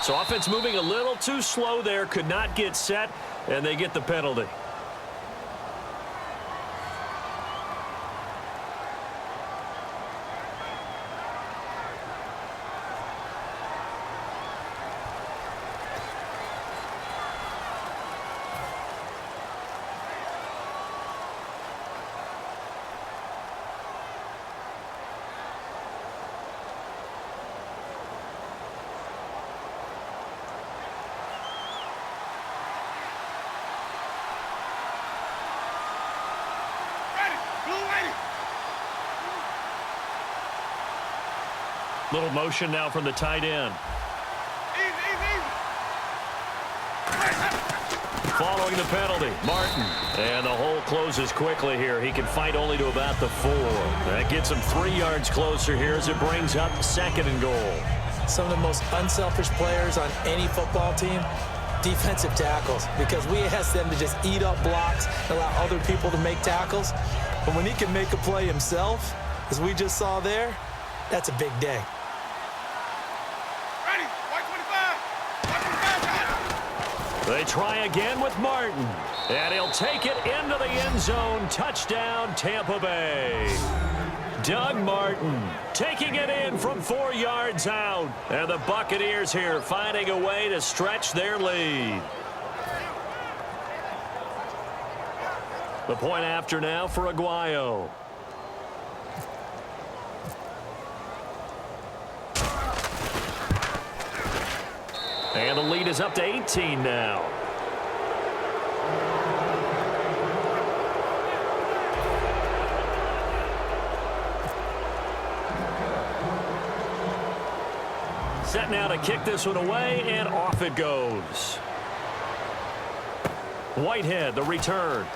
So offense moving a little too slow there, could not get set, and they get the penalty. Little motion now from the tight end. Following the penalty, Martin. And the hole closes quickly here. He can fight only to about the 4. That gets him 3 yards closer here as it brings up 2nd and goal. Some of the most unselfish players on any football team, defensive tackles, because we ask them to just eat up blocks and allow other people to make tackles. But when he can make a play himself, as we just saw there, that's a big day. They try again with Martin, and he'll take it into the end zone. Touchdown, Tampa Bay. Doug Martin taking it in from 4 yards out. And the Buccaneers here finding a way to stretch their lead. The point after now for Aguayo. And the lead is up to 18 now. Set now to kick this one away, and off it goes. Whitehead, the return.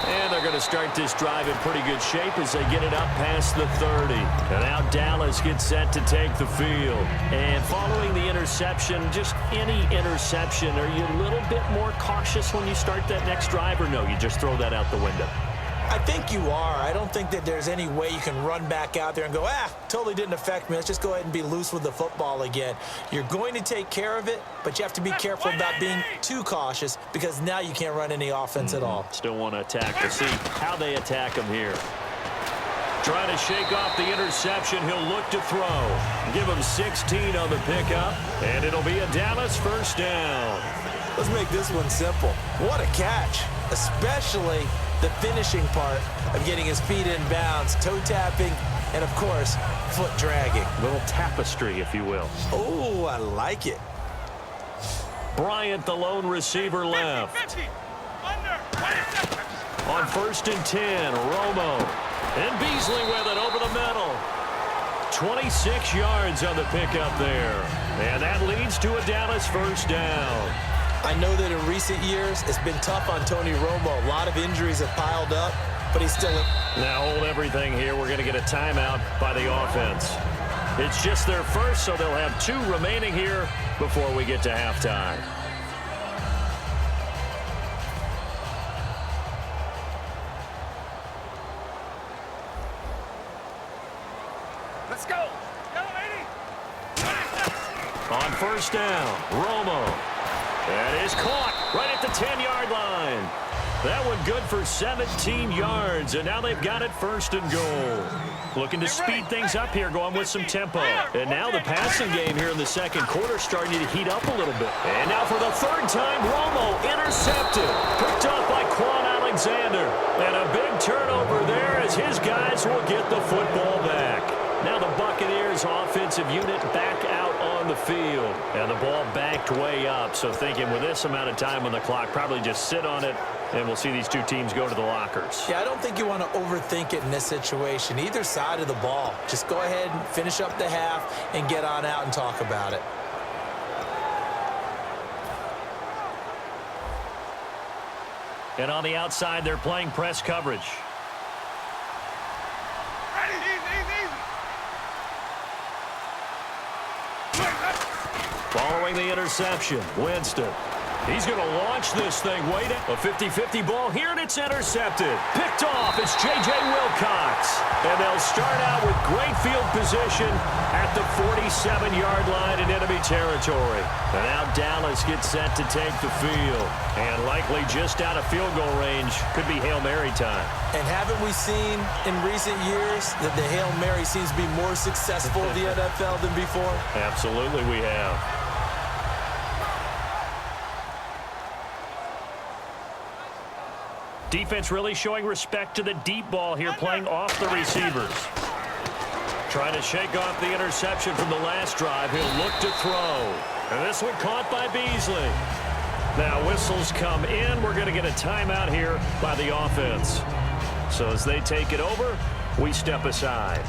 And they're going to start this drive in pretty good shape as they get it up past the 30. And now Dallas gets set to take the field. And following the interception, just any interception, are you a little bit more cautious when you start that next drive, or no, you just throw that out the window? I think you are. I don't think that there's any way you can run back out there and go, totally didn't affect me. Let's just go ahead and be loose with the football again. You're going to take care of it, but you have to be careful about being too cautious because now you can't run any offense at all. Still want to attack to see how they attack him here. Trying to shake off the interception. He'll look to throw. Give him 16 on the pickup, and it'll be a Dallas first down. Let's make this one simple. What a catch, especially the finishing part of getting his feet in bounds, toe tapping, and, of course, foot dragging. Little tapestry, if you will. Oh, I like it. Bryant, the lone receiver, left. 50, 50. Under. On 1st and 10, Romo. And Beasley with it over the middle. 26 yards on the pickup there. And that leads to a Dallas first down. I know that in recent years, it's been tough on Tony Romo. A lot of injuries have piled up, but he's still... Now hold everything here. We're going to get a timeout by the offense. It's just their first, so they'll have 2 remaining here before we get to halftime. Let's go. On 1st down, Romo. That is caught right at the 10-yard line. That one good for 17 yards, and now they've got it 1st and goal. Looking to speed things up here, going with some tempo. And now the passing game here in the 2nd quarter starting to heat up a little bit. And now for the 3rd time, Romo intercepted. Picked up by Quan Alexander. And a big turnover there as his guys will get the football back. Now the Buccaneers offensive unit back out on the field. And the ball backed way up. So thinking with this amount of time on the clock, probably just sit on it, and we'll see these 2 teams go to the lockers. Yeah, I don't think you want to overthink it in this situation. Either side of the ball. Just go ahead and finish up the half and get on out and talk about it. And on the outside, they're playing press coverage. Following the interception, Winston. He's going to launch this thing. Wait, a 50-50 ball here, and it's intercepted. Picked off. It's J.J. Wilcox. And they'll start out with great field position at the 47-yard line in enemy territory. And now Dallas gets set to take the field. And likely just out of field goal range. Could be Hail Mary time. And haven't we seen in recent years that the Hail Mary seems to be more successful in the NFL than before? Absolutely we have. Defense really showing respect to the deep ball here, playing off the receivers. Trying to shake off the interception from the last drive. He'll look to throw. And this one caught by Beasley. Now whistles come in. We're going to get a timeout here by the offense. So as they take it over, we step aside.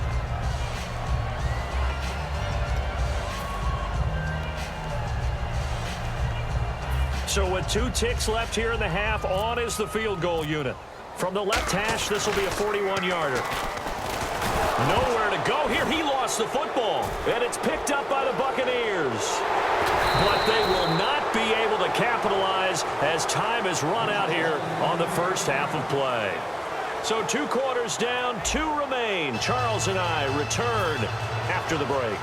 So with 2 ticks left here in the half, on is the field goal unit. From the left hash, this will be a 41-yarder. Nowhere to go here. He lost the football, and it's picked up by the Buccaneers. But they will not be able to capitalize as time has run out here on the first half of play. So 2 quarters down, 2 remain. Charles and I return after the break.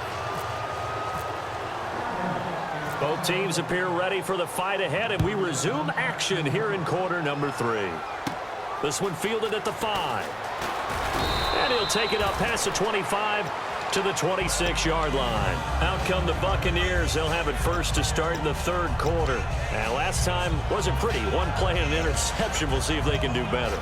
Both teams appear ready for the fight ahead, and we resume action here in quarter number 3. This one fielded at the 5. And he'll take it up past the 25 to the 26-yard line. Out come the Buccaneers. They'll have it first to start in the 3rd quarter. And last time wasn't pretty. 1 play and an interception. We'll see if they can do better.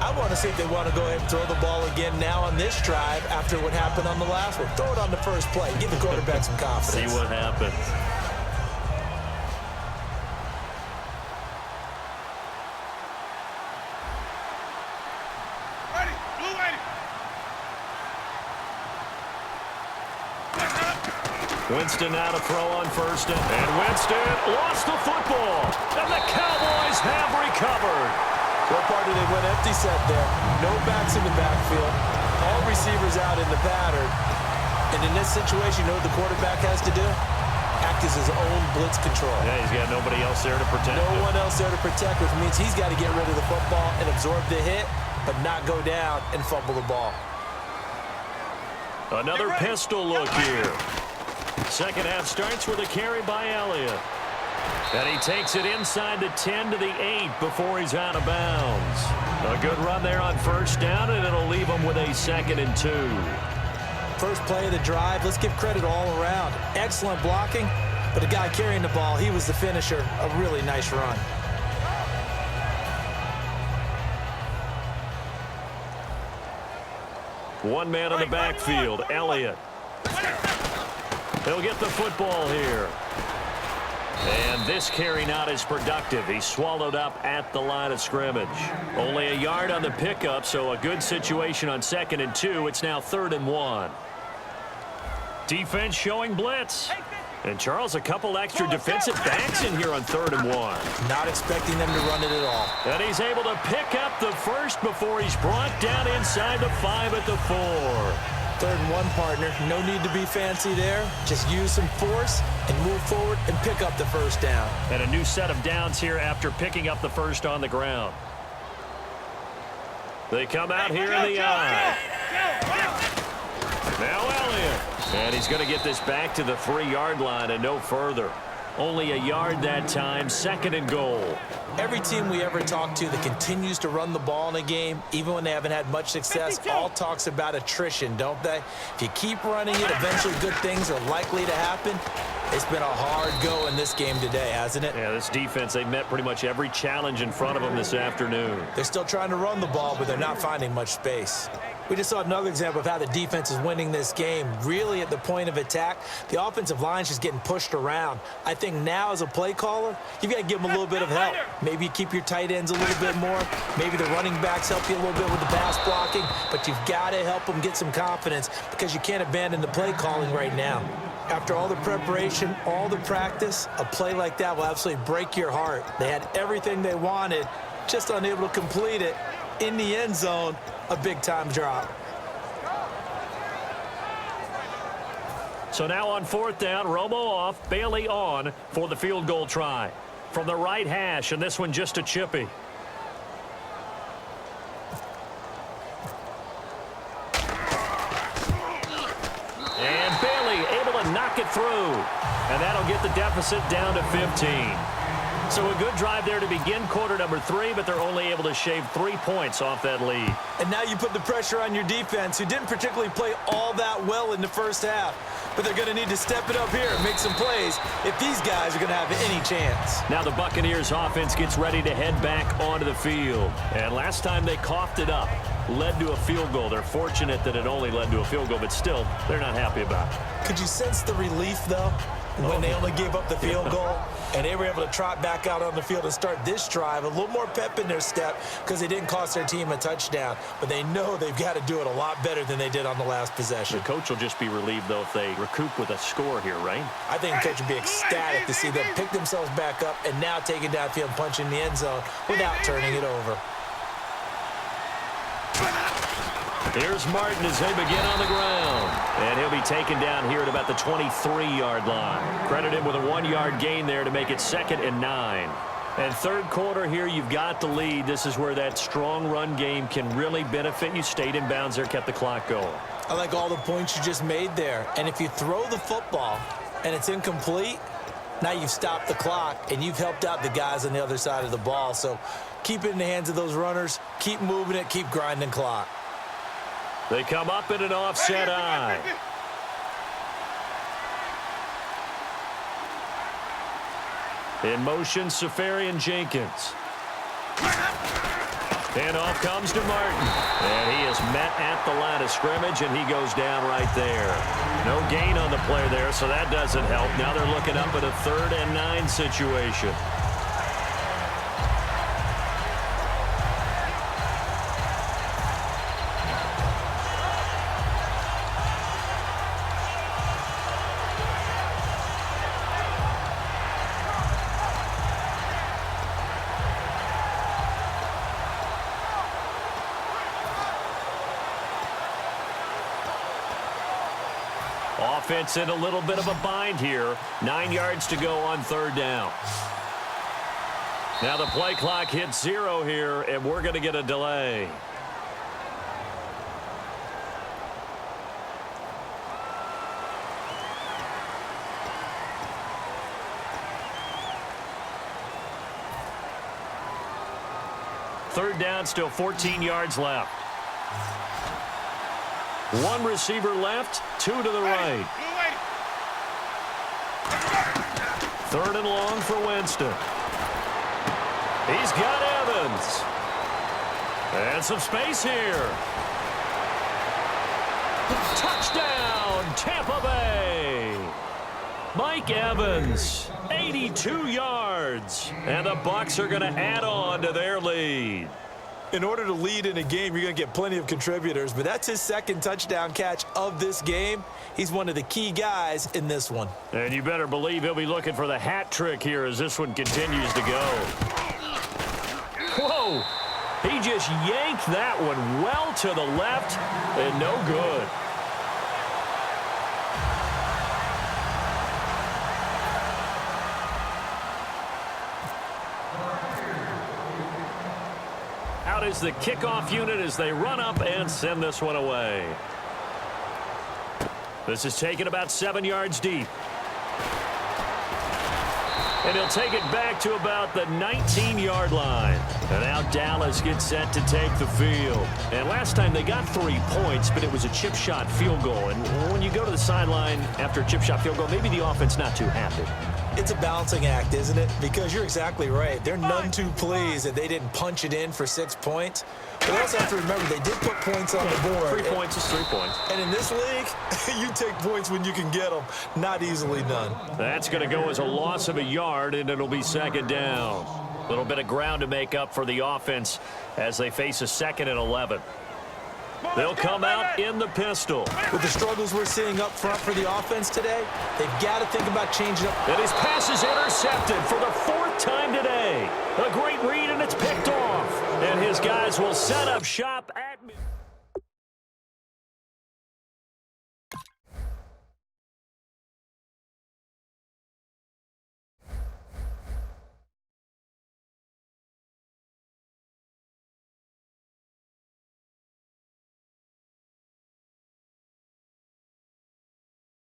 I want to see if they want to go ahead and throw the ball again now on this drive after what happened on the last one. Throw it on the first play. Give the quarterback some confidence. See what happens. Winston now to throw on first, and Winston lost the football, and the Cowboys have recovered. What part did they went empty set there? No backs in the backfield. All receivers out in the pattern. And in this situation, you know what the quarterback has to do? Act as his own blitz control. Yeah, he's got nobody else there to protect him. No one else there to protect, which means he's got to get rid of the football and absorb the hit, but not go down and fumble the ball. Another pistol look here. Second half starts with a carry by Elliott. And he takes it inside the 10 to the 8 before he's out of bounds. A good run there on first down, and it'll leave him with a 2nd and 2. First play of the drive, let's give credit all around. Excellent blocking, but the guy carrying the ball, he was the finisher. A really nice run. One man on the backfield, Elliott. He'll get the football here. And this carry not as productive. He's swallowed up at the line of scrimmage. Only a yard on the pickup, so a good situation on 2nd and 2. It's now 3rd and 1. Defense showing blitz. And Charles, a couple extra defensive backs in here on 3rd and 1. Not expecting them to run it at all. And he's able to pick up the first before he's brought down inside the 5 at the 4. 3rd and 1, partner. No need to be fancy there. Just use some force and move forward and pick up the first down. And a new set of downs here after picking up the first on the ground. They come out here in the eye. Now Elliott. And he's going to get this back to the 3-yard line and no further. Only a yard that time, 2nd and goal. Every team we ever talk to that continues to run the ball in a game, even when they haven't had much success, all talks about attrition, don't they? If you keep running it, eventually good things are likely to happen. It's been a hard go in this game today, hasn't it? Yeah, this defense, they've met pretty much every challenge in front of them this afternoon. They're still trying to run the ball, but they're not finding much space. We just saw another example of how the defense is winning this game. Really at the point of attack, the offensive line's just getting pushed around. I think now as a play caller, you've got to give them a little bit of help. Maybe you keep your tight ends a little bit more. Maybe the running backs help you a little bit with the pass blocking. But you've got to help them get some confidence because you can't abandon the play calling right now. After all the preparation, all the practice, a play like that will absolutely break your heart. They had everything they wanted, just unable to complete it. In the end zone, a big-time drop. So now on 4th down, Romo off, Bailey on for the field goal try. from the right hash, and this one just a chippy. And Bailey able to knock it through. And that'll get the deficit down to 15. So a good drive there to begin quarter number 3, but they're only able to shave 3 points off that lead. And now you put the pressure on your defense, who didn't particularly play all that well in the first half. But they're going to need to step it up here and make some plays if these guys are going to have any chance. Now the Buccaneers offense gets ready to head back onto the field. And last time they coughed it up, led to a field goal. They're fortunate that it only led to a field goal, but still, they're not happy about it. Could you sense the relief, though, when they only gave up the field goal? And they were able to trot back out on the field and start this drive. A little more pep in their step because they didn't cost their team a touchdown. But they know they've got to do it a lot better than they did on the last possession. The coach will just be relieved, though, if they recoup with a score here, right? I think the coach would be ecstatic to see them pick themselves back up and now take it downfield and punch in the end zone without turning it over. Here's Martin as they begin on the ground. And he'll be taken down here at about the 23-yard line. Credit him with a 1-yard gain there to make it 2nd and 9. And third quarter here, you've got the lead. This is where that strong run game can really benefit you. Stayed in bounds there, kept the clock going. I like all the points you just made there. And if you throw the football and it's incomplete, now you've stopped the clock and you've helped out the guys on the other side of the ball. So keep it in the hands of those runners. Keep moving it. Keep grinding clock. They come up in an offset eye. In motion, Safarian Jenkins. And off comes to Martin. And he is met at the line of scrimmage, and he goes down right there. No gain on the play there, so that doesn't help. Now they're looking up at a 3rd and 9 situation. Offense in a little bit of a bind here. 9 yards to go on 3rd down. Now the play clock hits 0 here, and we're going to get a delay. Third down, still 14 yards left. 1 receiver left, 2 to the right. 3rd and long for Winston. He's got Evans. And some space here. Touchdown, Tampa Bay. Mike Evans, 82 yards. And the Bucs are going to add on to their lead. In order to lead in a game, you're going to get plenty of contributors, but that's his 2nd touchdown catch of this game. He's one of the key guys in this one. And you better believe he'll be looking for the hat trick here as this one continues to go. Whoa! He just yanked that one well to the left and no good. Out is the kickoff unit as they run up and send this one away. This is taken about 7 yards deep. And he'll take it back to about the 19-yard line. And now Dallas gets set to take the field. And last time they got 3 points, but it was a chip shot field goal. And when you go to the sideline after a chip shot field goal, maybe the offense not too happy. It's a balancing act, isn't it? Because you're exactly right. They're none too pleased that they didn't punch it in for 6 points. But we also have to remember they did put points on the board. 3 points is 3 points. And in this league, you take points when you can get them. Not easily done. That's going to go as a loss of a yard, and it'll be 2nd down. A little bit of ground to make up for the offense as they face a 2nd and 11. They'll come out in the pistol. With the struggles we're seeing up front for the offense today, they've got to think about changing up. And his pass is intercepted for the 4th time today. A great read, and it's picked off. And his guys will set up shop